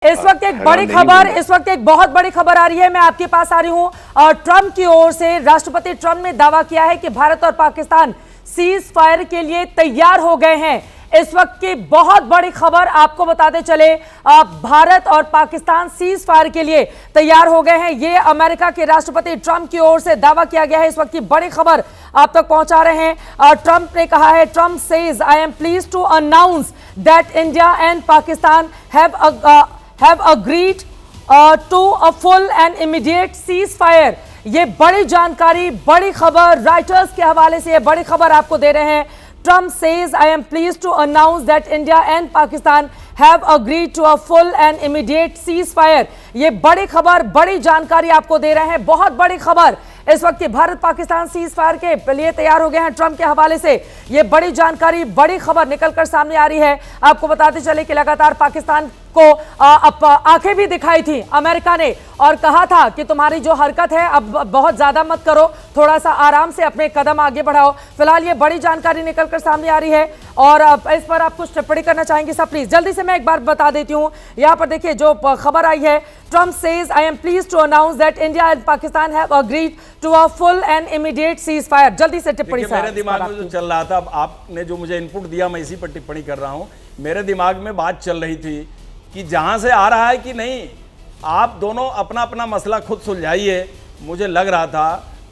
इस वक्त एक बड़ी खबर, इस वक्त एक बहुत बड़ी खबर आ रही है। मैं आपके पास आ रही हूं और ट्रंप की ओर से राष्ट्रपति ट्रंप ने दावा किया है कि भारत और पाकिस्तान सीज फायर के लिए तैयार हो गए हैं। इस वक्त की बहुत बड़ी खबर आपको बताते चले, भारत और पाकिस्तान सीज फायर के लिए तैयार हो गए हैं। ये अमेरिका के राष्ट्रपति ट्रंप की ओर से दावा किया गया है। इस वक्त की बड़ी खबर आप तक पहुंचा रहे हैं। ट्रंप ने कहा है, Trump says I am pleased to announce that India and Pakistan have agreed to a full and immediate ceasefire। ये बड़ी जानकारी, बड़ी खबर, राइटर्स के हवाले से ये बड़ी खबर आपको दे रहे हैं। Trump says I am pleased to announce that India and Pakistan have agreed to a full and immediate ceasefire। ये बड़ी खबर, बड़ी जानकारी आपको दे रहे हैं, बहुत बड़ी खबर। इस वक्त भारत पाकिस्तान सीज फायर के लिए तैयार हो गए हैं। ट्रंप के हवाले से ये बड़ी जानकारी, बड़ी खबर निकलकर सामने आ रही है। आपको बताते चले कि लगातार पाकिस्तान को आंखें भी दिखाई थी अमेरिका ने और कहा था कि तुम्हारी जो हरकत है अब बहुत ज्यादा मत करो, थोड़ा सा आराम से अपने कदम आगे बढ़ाओ। फिलहाल ये बड़ी जानकारी निकलकर सामने आ रही है और इस पर आप कुछ टिप्पणी करना चाहेंगे सब प्लीज जल्दी से। मैं एक बार बता देती हूँ, यहाँ पर देखिए जो खबर आई है, Trump says I am pleased to announce that India and Pakistan have agreed to a full and immediate ceasefire. जल्दी से टिप्पणी। मेरे दिमाग में जो चल रहा था, अब आपने जो मुझे इनपुट दिया मैं इसी पर टिप्पणी कर रहा हूँ। मेरे दिमाग में बात चल रही थी कि जहां से आ रहा है कि नहीं, आप दोनों अपना अपना मसला खुद सुलझाइए। मुझे लग रहा था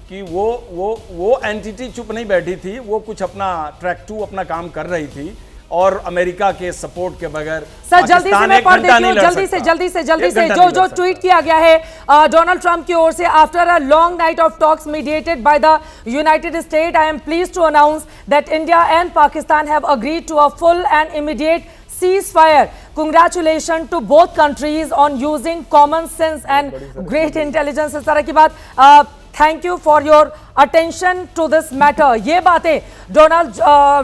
कि वो एंटिटी चुप नहीं बैठी थी, वो कुछ अपना ट्रैक 2 अपना काम कर रही थी और अमेरिका के सपोर्ट के बगैर सर जल्दी से मैं पढ़ देती हूँ, जल्दी से जो ट्वीट किया गया है डोनाल्ड ट्रंप की ओर से। After a long night of talks mediated by the United State, I am pleased to announce that India and Pakistan have agreed to a full and immediate ceasefire। Congratulations to both countries on using common sense and great intelligence। इस तरह की बात। Thank you for your attention to this matter. ये बातें Donald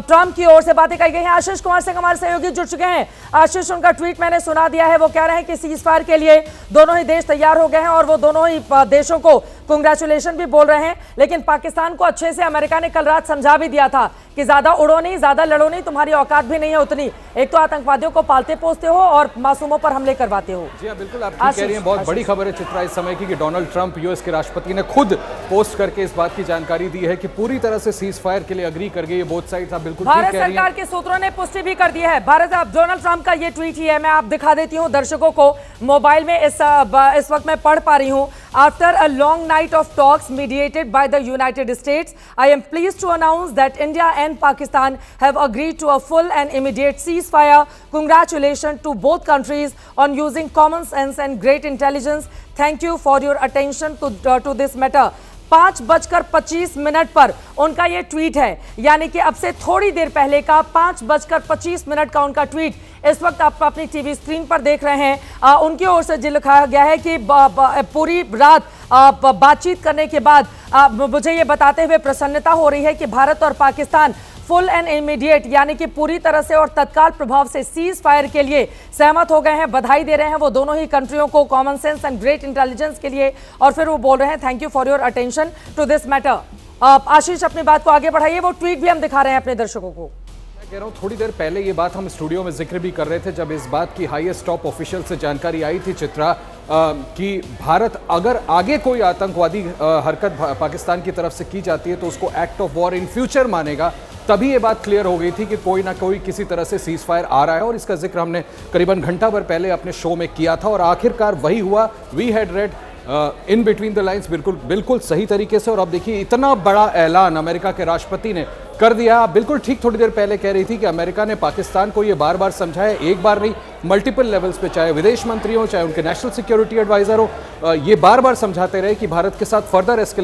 Trump की ओर से बातें कही गई हैं। आशीष कुमार सिंह हमारे सहयोगी जुड़ चुके हैं। आशीष, उनका ट्वीट मैंने सुना दिया है। वो कह रहे हैं कि सीज फायर के लिए दोनों ही देश तैयार हो गए हैं और वो दोनों ही देशों को कांग्रेचुलेशन भी बोल रहे हैं। लेकिन पाकिस्तान को अच्छे से अमेरिका ने कल रात समझा भी दिया था कि ज्यादा उड़ो नहीं, ज्यादा लड़ो नहीं, तुम्हारी औकात भी नहीं है उतनी। एक तो आतंकवादियों को पालते पोसते हो और मासूमों पर हमले करवाते हो। जी हाँ, बिल्कुल आप ठीक कह रही हैं। बहुत बड़ी खबर है चित्रा इस समय की कि डोनाल्ड ट्रंप यूएस के राष्ट्रपति ने खुद पोस्ट करके इस बात की जानकारी दी है कि पूरी तरह से सीज फायर के लिए अग्री कर गई है बोथ साइड्स। आप बिल्कुल ठीक कह रही हैं। भारत सरकार के सूत्रों ने पुष्टि भी कर दी है। डोनाल्ड ट्रंप का ये ट्वीट ही है, मैं आप दिखा देती हूँ दर्शकों को मोबाइल में। इस वक्त मैं पढ़ पा रही हूँ। After a long night of talks mediated by the United States, I am pleased to announce that India and Pakistan have agreed to a full and immediate ceasefire. Congratulations to both countries on using common sense and great intelligence. Thank you for your attention to this matter। 5:25 पर उनका ये tweet है, यानी कि अब से थोड़ी देर पहले का 5:25 का उनका ट्वीट इस वक्त आप अपनी टीवी स्क्रीन पर देख रहे हैं। उनकी ओर से जो लिखा गया है कि पूरी रात बातचीत करने के बाद मुझे ये बताते हुए प्रसन्नता हो रही है कि भारत और पाकिस्तान फुल एंड इमीडिएट यानी कि पूरी तरह से और तत्काल प्रभाव से सीज फायर के लिए सहमत हो गए हैं। बधाई दे रहे हैं वो दोनों ही कंट्रियों को common sense and great intelligence के लिए। और फिर वो बोल रहे हैं thank you for your attention to this matter. Ashish, अपनी बात को आगे बढ़ाइए। वो ट्वीट भी हम दिखा रहे हैं अपने दर्शकों को। कह रहा हूं, थोड़ी देर पहले ये बात हम स्टूडियो में जिक्र भी कर रहे थे जब इस बात की हाईएस्ट टॉप ऑफिशियल से जानकारी आई थी चित्रा कि भारत अगर आगे कोई आतंकवादी हरकत पाकिस्तान की तरफ से की जाती है तो उसको act of war in future मानेगा। तभी ये बात क्लियर हो गई थी कि कोई ना कोई किसी तरह से सीज फायर आ रहा है और इसका जिक्र हमने करीबन घंटा भर पहले अपने शो में किया था और आखिरकार वही हुआ। We had read in between the lines, बिल्कुल सही तरीके से। और अब देखिए इतना बड़ा ऐलान अमेरिका के राष्ट्रपति ने कर दिया। बिल्कुल ठीक, थोड़ी देर पहले कह रही थी कि अमेरिका ने पाकिस्तान को ये बार बार समझाया, एक बार नहीं मल्टीपल लेवल्स पे, चाहे विदेश मंत्री हो चाहे उनके नेशनल सिक्योरिटी एडवाइजर हो, ये बार बार समझाते रहे कि भारत के साथ फर्दर